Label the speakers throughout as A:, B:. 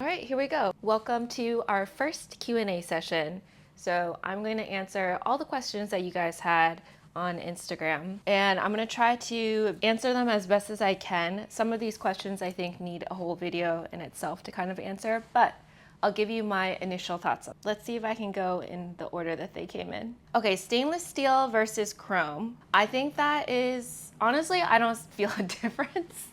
A: All right, here we go. Welcome to our first Q&A session. So I'm going to answer all the questions that you guys had on Instagram, and I'm going to try to answer them as best as I can. Some of these questions I think need a whole video in itself to kind of answer, but I'll give you my initial thoughts. Let's see if I can go in the order that they came in. Okay, stainless steel versus chrome. I think that is, honestly, I don't feel a difference.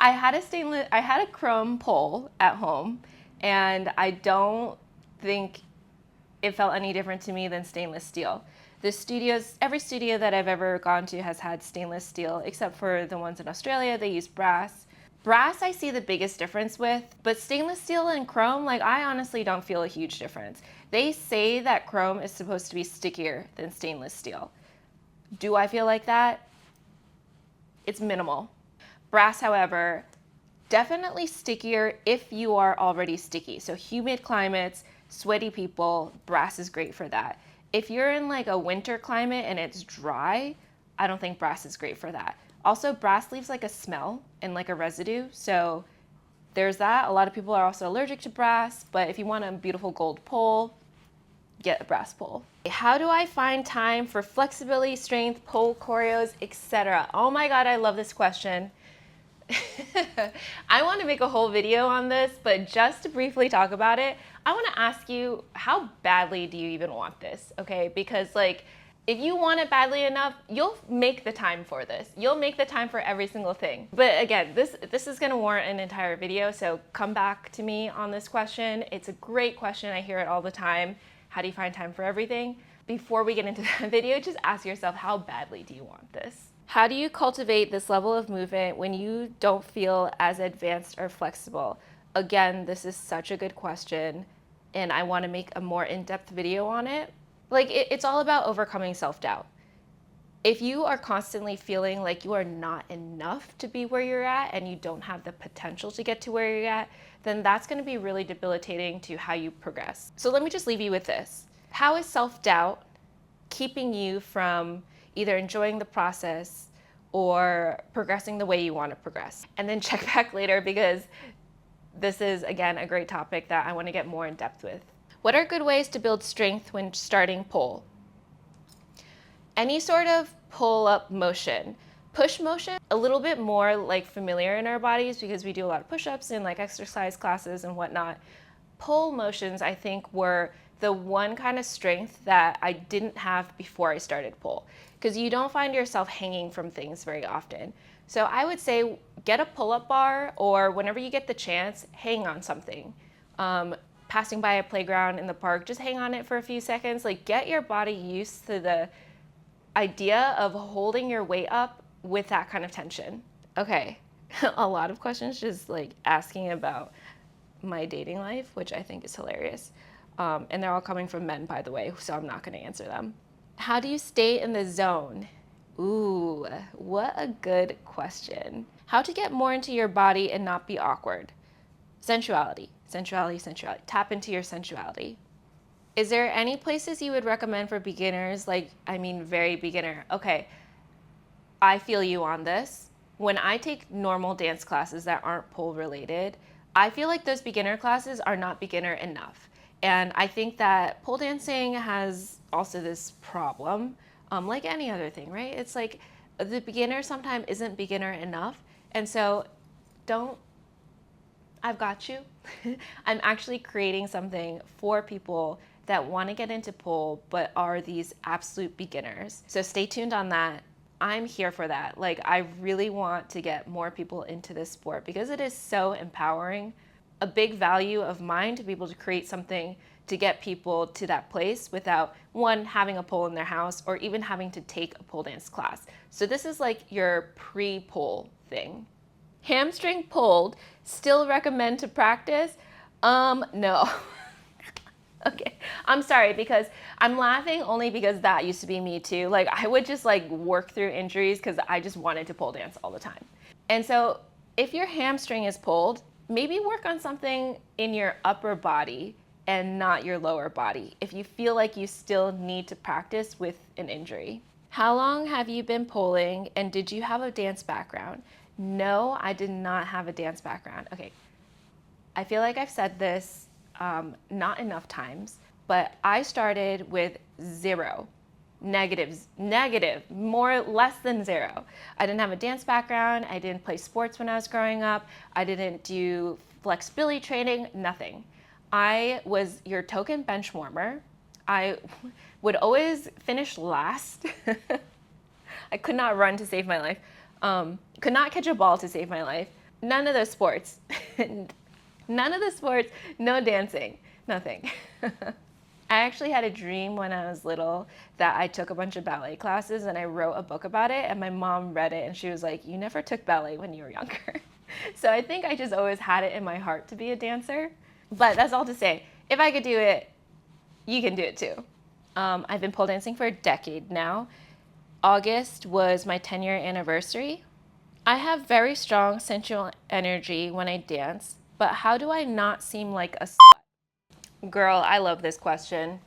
A: I had a chrome pole at home, and I don't think it felt any different to me than stainless steel. Every studio that I've ever gone to has had stainless steel, except for the ones in Australia, they use brass. Brass I see the biggest difference with, but stainless steel and chrome, like, I honestly don't feel a huge difference. They say that chrome is supposed to be stickier than stainless steel. Do I feel like that? It's minimal. Brass, however, definitely stickier if you are already sticky. So humid climates, sweaty people, brass is great for that. If you're in like a winter climate and it's dry, I don't think brass is great for that. Also, brass leaves like a smell and like a residue. So there's that. A lot of people are also allergic to brass, but if you want a beautiful gold pole, get a brass pole. How do I find time for flexibility, strength, pole choreos, etc.? Oh my God, I love this question. I want to make a whole video on this, but just to briefly talk about it, I want to ask you, how badly do you even want this? Okay, because like, if you want it badly enough, you'll make the time for this. You'll make the time for every single thing. But again, this is going to warrant an entire video, so come back to me on this question. It's a great question. I hear it all the time. How do you find time for everything? Before we get into that video, just ask yourself, how badly do you want this? How do you cultivate this level of movement when you don't feel as advanced or flexible? Again, this is such a good question, and I want to make a more in-depth video on it. Like, it's all about overcoming self-doubt. If you are constantly feeling like you are not enough to be where you're at and you don't have the potential to get to where you're at, then that's going to be really debilitating to how you progress. So let me just leave you with this. How is self-doubt keeping you from either enjoying the process or progressing the way you want to progress? And then check back later, because this is, again, a great topic that I want to get more in depth with. What are good ways to build strength when starting pole? Any sort of pull-up motion. Push motion, a little bit more like familiar in our bodies because we do a lot of push-ups and like exercise classes and whatnot. Pull motions, I think, were the one kind of strength that I didn't have before I started pole, because you don't find yourself hanging from things very often. So I would say get a pull-up bar, or whenever you get the chance, hang on something. Passing by a playground in the park, just hang on it for a few seconds. Like, get your body used to the idea of holding your weight up with that kind of tension. Okay, a lot of questions just like asking about my dating life, which I think is hilarious. And they're all coming from men, by the way, so I'm not going to answer them. How do you stay in the zone? Ooh, what a good question. How to get more into your body and not be awkward. Sensuality, sensuality, sensuality. Tap into your sensuality. Is there any places you would recommend for beginners? Like, I mean, very beginner. Okay, I feel you on this. When I take normal dance classes that aren't pole related, I feel like those beginner classes are not beginner enough. And I think that pole dancing has also this problem, like any other thing, right? It's like the beginner sometimes isn't beginner enough. And so I've got you. I'm actually creating something for people that want to get into pole but are these absolute beginners. So stay tuned on that. I'm here for that. Like, I really want to get more people into this sport because it is so empowering. A big value of mine to be able to create something to get people to that place without, one, having a pole in their house or even having to take a pole dance class. So this is like your pre-pole thing. Hamstring pulled, still recommend to practice? No. Okay, I'm sorry, because I'm laughing only because that used to be me too. Like, I would just like work through injuries because I just wanted to pole dance all the time. And so if your hamstring is pulled, maybe work on something in your upper body and not your lower body if you feel like you still need to practice with an injury. How long have you been poling, and did you have a dance background? No, I did not have a dance background. Okay, I feel like I've said this not enough times, but I started with zero. Negative, more less than zero. I didn't have a dance background. I didn't play sports when I was growing up. I didn't do flexibility training, nothing. I was your token bench warmer. I would always finish last. I could not run to save my life. Could not catch a ball to save my life. None of those sports. None of the sports, no dancing, nothing. I actually had a dream when I was little that I took a bunch of ballet classes and I wrote a book about it, and my mom read it and she was like, "You never took ballet when you were younger." So I think I just always had it in my heart to be a dancer. But that's all to say, if I could do it, you can do it too. I've been pole dancing for a decade now. August was my 10-year anniversary. I have very strong sensual energy when I dance, but how do I not seem like a slut? Girl, I love this question.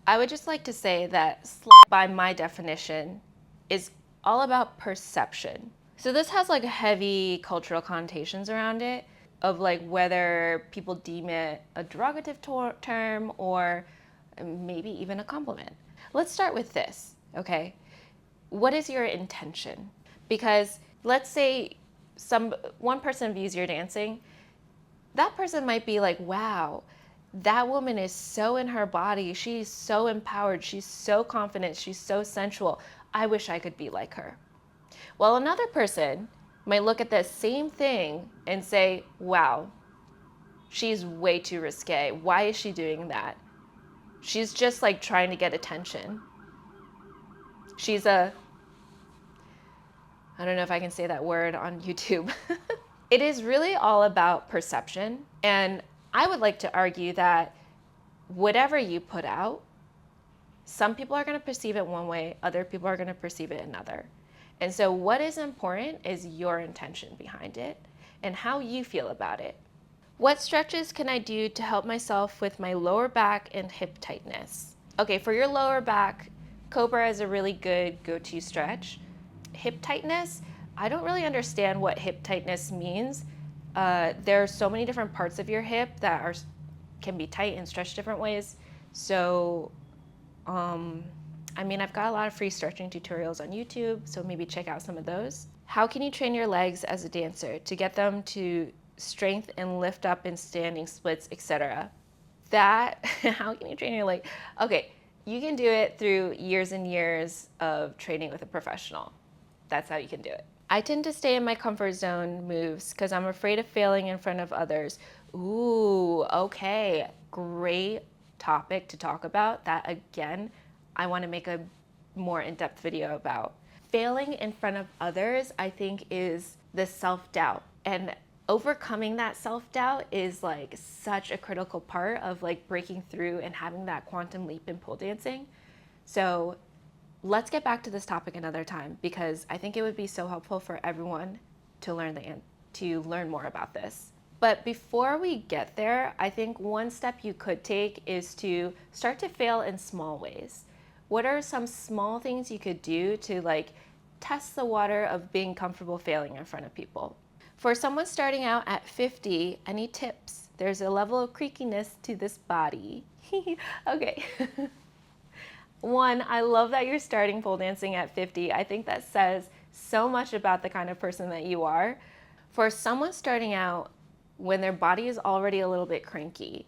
A: I would just like to say that slut, by my definition, is all about perception. So this has like heavy cultural connotations around it of like whether people deem it a derogative term or maybe even a compliment. Let's start with this, okay? What is your intention? Because let's say one person views your dancing, that person might be like, wow, that woman is so in her body, she's so empowered, she's so confident, she's so sensual. I wish I could be like her. Well, another person might look at the same thing and say, wow, she's way too risque. Why is she doing that? She's just like trying to get attention. I don't know if I can say that word on YouTube. It is really all about perception. And I would like to argue that whatever you put out, some people are going to perceive it one way, other people are going to perceive it another. And so what is important is your intention behind it and how you feel about it. What stretches can I do to help myself with my lower back and hip tightness? Okay, for your lower back, Cobra is a really good go-to stretch. Hip tightness, I don't really understand what hip tightness means. There are so many different parts of your hip that can be tight and stretched different ways. So, I've got a lot of free stretching tutorials on YouTube, so maybe check out some of those. How can you train your legs as a dancer to get them to strength and lift up in standing splits, etc.? How can you train your leg? Okay, you can do it through years and years of training with a professional. That's how you can do it. I tend to stay in my comfort zone moves because I'm afraid of failing in front of others. Ooh, okay, great topic to talk about. That again, I want to make a more in-depth video about. Failing in front of others, I think, is the self-doubt. And overcoming that self-doubt is like such a critical part of like breaking through and having that quantum leap in pole dancing. So let's get back to this topic another time because I think it would be so helpful for everyone to learn more about this. But before we get there, I think one step you could take is to start to fail in small ways. What are some small things you could do to like test the water of being comfortable failing in front of people? For someone starting out at 50, any tips? There's a level of creakiness to this body. Okay. One, I love that you're starting pole dancing at 50. I think that says so much about the kind of person that you are. For someone starting out when their body is already a little bit cranky,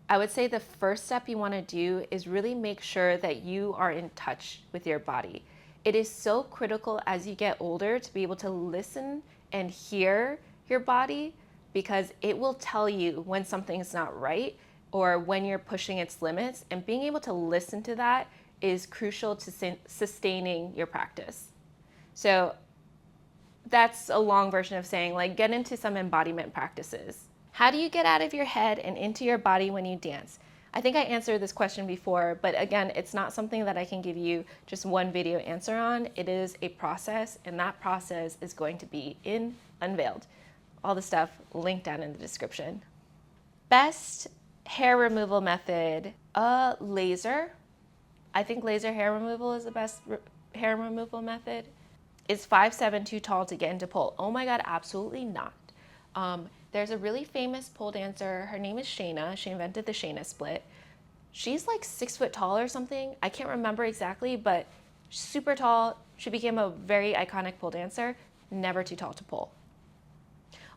A: I would say the first step you want to do is really make sure that you are in touch with your body. It is so critical as you get older to be able to listen and hear your body because it will tell you when something's not right or when you're pushing its limits, and being able to listen to that is crucial to sustaining your practice. So that's a long version of saying like get into some embodiment practices. How do you get out of your head and into your body when you dance? I think I answered this question before, but again, it's not something that I can give you just one video answer on. It is a process, and that process is going to be in Unveiled. All the stuff linked down in the description. Best hair removal method, laser. I think laser hair removal is the best hair removal method. Is 5'7" too tall to get into pole? Oh my God, absolutely not. There's a really famous pole dancer. Her name is Shayna. She invented the Shayna split. She's like 6 foot tall or something. I can't remember exactly, but super tall. She became a very iconic pole dancer, never too tall to pole.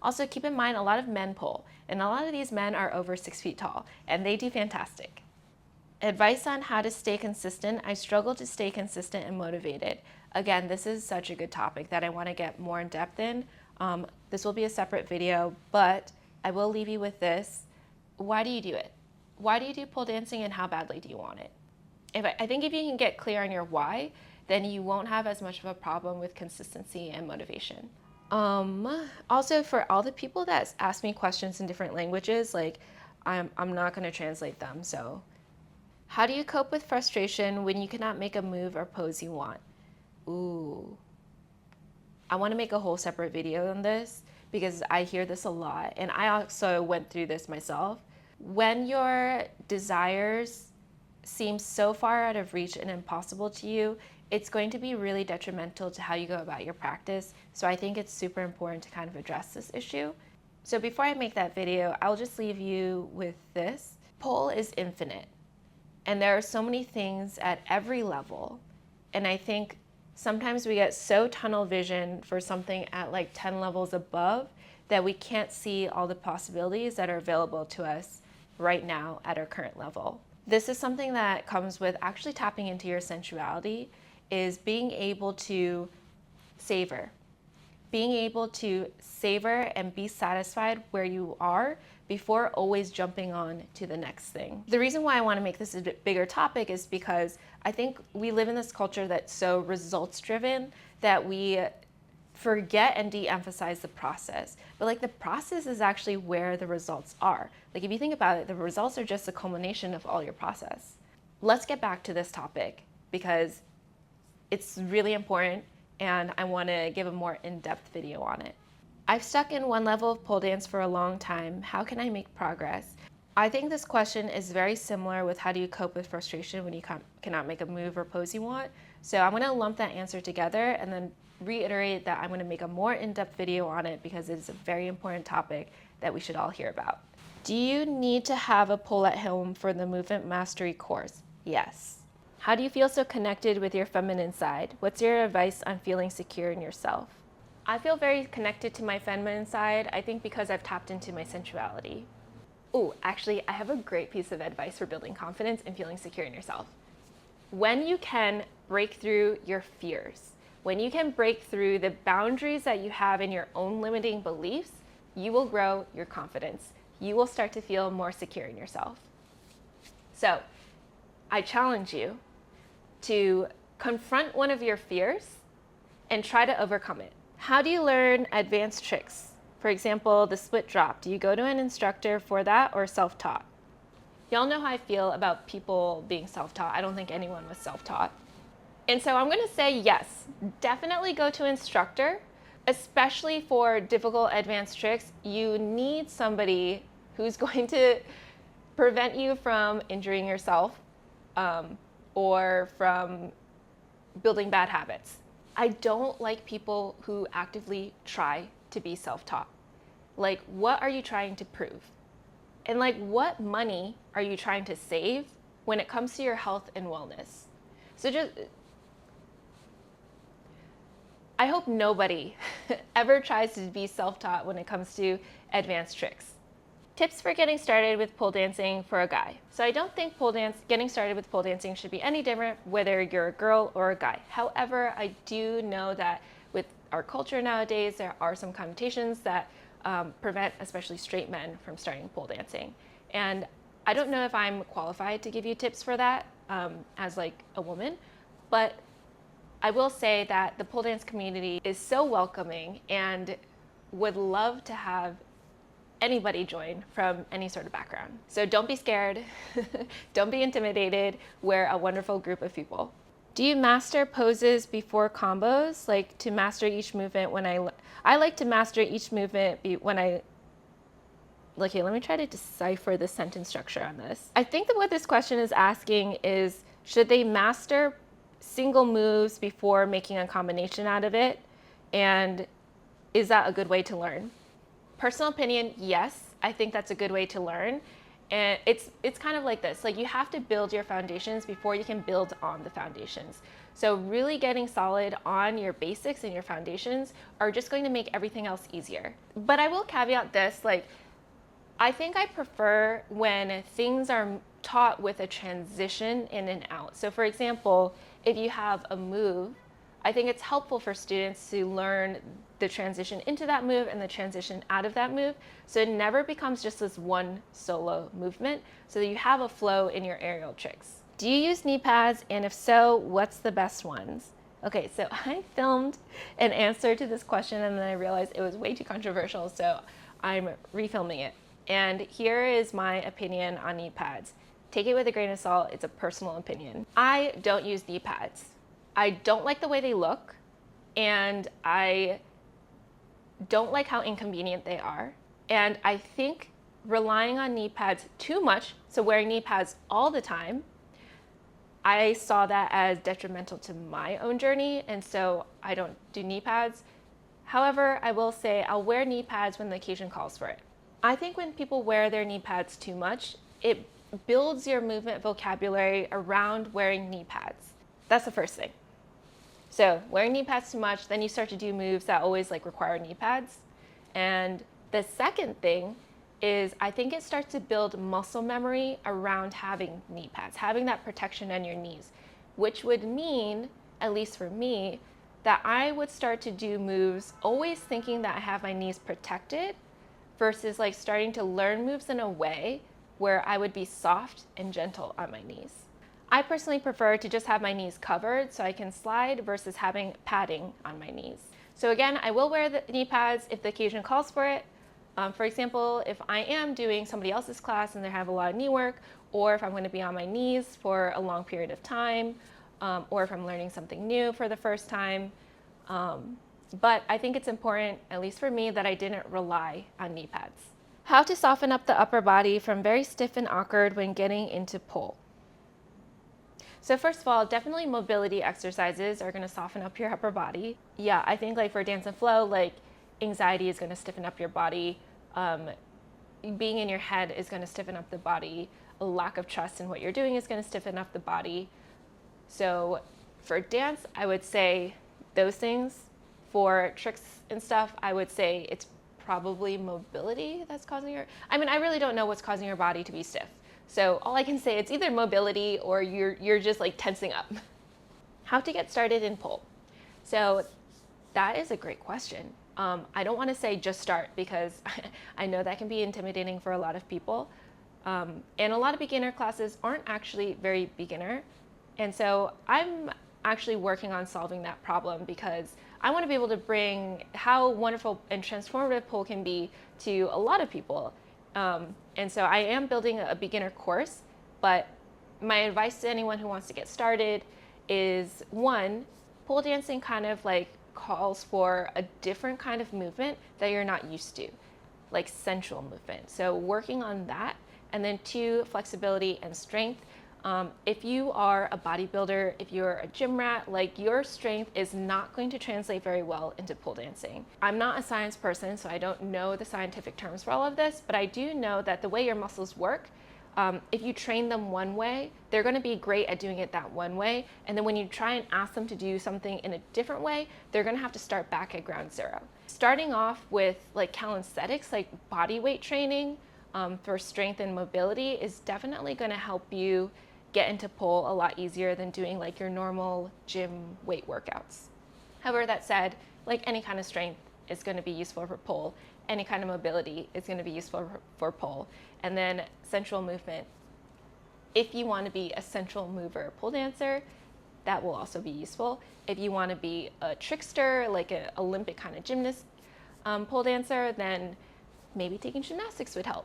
A: Also, keep in mind, a lot of men pole, and a lot of these men are over 6 feet tall, and they do fantastic. Advice on how to stay consistent. I struggle to stay consistent and motivated. Again, this is such a good topic that I want to get more in depth in. This will be a separate video, but I will leave you with this. Why do you do it? Why do you do pole dancing, and how badly do you want it? I think if you can get clear on your why, then you won't have as much of a problem with consistency and motivation. Also, for all the people that ask me questions in different languages, like I'm not going to translate them. So how do you cope with frustration when you cannot make a move or pose you want? Ooh, I want to make a whole separate video on this because I hear this a lot, and I also went through this myself. When your desires seem so far out of reach and impossible to you, it's going to be really detrimental to how you go about your practice. So I think it's super important to kind of address this issue. So before I make that video, I'll just leave you with this. Pole is infinite, and there are so many things at every level. And I think sometimes we get so tunnel vision for something at like 10 levels above that we can't see all the possibilities that are available to us right now at our current level. This is something that comes with actually tapping into your sensuality, is being able to savor. Being able to savor and be satisfied where you are before always jumping on to the next thing. The reason why I want to make this a bigger topic is because I think we live in this culture that's so results driven that we forget and de-emphasize the process. But like the process is actually where the results are. Like if you think about it, the results are just a culmination of all your process. Let's get back to this topic because it's really important and I want to give a more in-depth video on it. I've stuck in one level of pole dance for a long time. How can I make progress? I think this question is very similar with how do you cope with frustration when you cannot make a move or pose you want. So I'm going to lump that answer together and then reiterate that I'm going to make a more in-depth video on it because it's a very important topic that we should all hear about. Do you need to have a pole at home for the movement mastery course? Yes. How do you feel so connected with your feminine side? What's your advice on feeling secure in yourself? I feel very connected to my feminine side, I think because I've tapped into my sensuality. Oh, actually, I have a great piece of advice for building confidence and feeling secure in yourself. When you can break through your fears, when you can break through the boundaries that you have in your own limiting beliefs, you will grow your confidence. You will start to feel more secure in yourself. So, I challenge you to confront one of your fears and try to overcome it. How do you learn advanced tricks? For example, the split drop. Do you go to an instructor for that or self-taught? Y'all know how I feel about people being self-taught. I don't think anyone was self-taught. And so I'm going to say yes, definitely go to an instructor, especially for difficult advanced tricks. You need somebody who's going to prevent you from injuring yourself or from building bad habits. I don't like people who actively try to be self-taught. Like, what are you trying to prove? And like, what money are you trying to save when it comes to your health and wellness? So I hope nobody ever tries to be self-taught when it comes to advanced tricks. Tips for getting started with pole dancing for a guy. So I don't think getting started with pole dancing should be any different whether you're a girl or a guy. However, I do know that with our culture nowadays, there are some connotations that prevent especially straight men from starting pole dancing. And I don't know if I'm qualified to give you tips for that as like a woman, but I will say that the pole dance community is so welcoming and would love to have anybody join from any sort of background. So don't be scared, don't be intimidated, we're a wonderful group of people. Do you master poses before combos? Like to master each movement when I like to master each movement when I, okay, let me try to decipher the sentence structure on this. I think that what this question is asking is, should they master single moves before making a combination out of it? And is that a good way to learn? Personal opinion, yes, I think that's a good way to learn. And it's kind of like this, like you have to build your foundations before you can build on the foundations. So really getting solid on your basics and your foundations are just going to make everything else easier. But I will caveat this, like I think I prefer when things are taught with a transition in and out. So for example, if you have a move, I think it's helpful for students to learn the transition into that move and the transition out of that move, so it never becomes just this one solo movement, so that you have a flow in your aerial tricks. Do you use knee pads, and if so, what's the best ones? Okay, so I filmed an answer to this question and then I realized it was way too controversial, so I'm refilming it. And here is my opinion on knee pads. Take it with a grain of salt, it's a personal opinion. I don't use knee pads. I don't like the way they look, and I don't like how inconvenient they are. And I think relying on knee pads too much, so wearing knee pads all the time, I saw that as detrimental to my own journey, and so I don't do knee pads. However, I will say I'll wear knee pads when the occasion calls for it. I think when people wear their knee pads too much, it builds your movement vocabulary around wearing knee pads. That's the first thing. So wearing knee pads too much, then you start to do moves that always like require knee pads. And the second thing is I think it starts to build muscle memory around having knee pads, having that protection on your knees, which would mean, at least for me, that I would start to do moves always thinking that I have my knees protected versus like starting to learn moves in a way where I would be soft and gentle on my knees. I personally prefer to just have my knees covered so I can slide versus having padding on my knees. So again, I will wear the knee pads if the occasion calls for it. For example, if I am doing somebody else's class and they have a lot of knee work, or if I'm going to be on my knees for a long period of time, or if I'm learning something new for the first time. But I think it's important, at least for me, that I didn't rely on knee pads. How to soften up the upper body from very stiff and awkward when getting into pole. So first of all, definitely mobility exercises are going to soften up your upper body. Yeah, I think like for dance and flow, like anxiety is going to stiffen up your body. Being in your head is going to stiffen up the body. A lack of trust in what you're doing is going to stiffen up the body. So for dance, I would say those things. For tricks and stuff, I would say it's probably mobility that's causing your, I mean, I really don't know what's causing your body to be stiff. So all I can say, it's either mobility or you're just like tensing up. How to get started in pole. So that is a great question. I don't want to say just start because I know that can be intimidating for a lot of people. And a lot of beginner classes aren't actually very beginner. And so I'm actually working on solving that problem because I want to be able to bring how wonderful and transformative pole can be to a lot of people. And so I am building a beginner course, but my advice to anyone who wants to get started is, one, pole dancing kind of like calls for a different kind of movement that you're not used to, like sensual movement. So working on that. And then two, flexibility and strength. If you are a bodybuilder, if you're a gym rat, like your strength is not going to translate very well into pole dancing. I'm not a science person, so I don't know the scientific terms for all of this, but I do know that the way your muscles work, if you train them one way, they're going to be great at doing it that one way. And then when you try and ask them to do something in a different way, they're going to have to start back at ground zero. Starting off with like calisthenics, like body weight training for strength and mobility is definitely going to help you get into pole a lot easier than doing like your normal gym weight workouts. However, that said, like any kind of strength is going to be useful for pole. Any kind of mobility is going to be useful for pole. And then sensual movement. If you want to be a sensual mover pole dancer, that will also be useful. If you want to be a trickster, like an Olympic kind of gymnast pole dancer, then maybe taking gymnastics would help.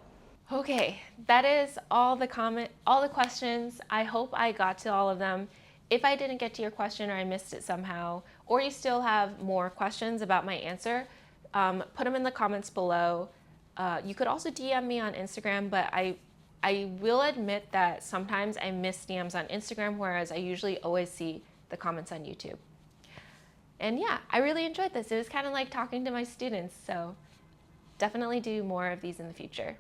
A: Okay, that is all the questions. I hope I got to all of them. If I didn't get to your question or I missed it somehow, or you still have more questions about my answer, put them in the comments below. You could also DM me on Instagram, but I will admit that sometimes I miss DMs on Instagram, whereas I usually always see the comments on YouTube. And yeah, I really enjoyed this. It was kind of like talking to my students, so definitely do more of these in the future.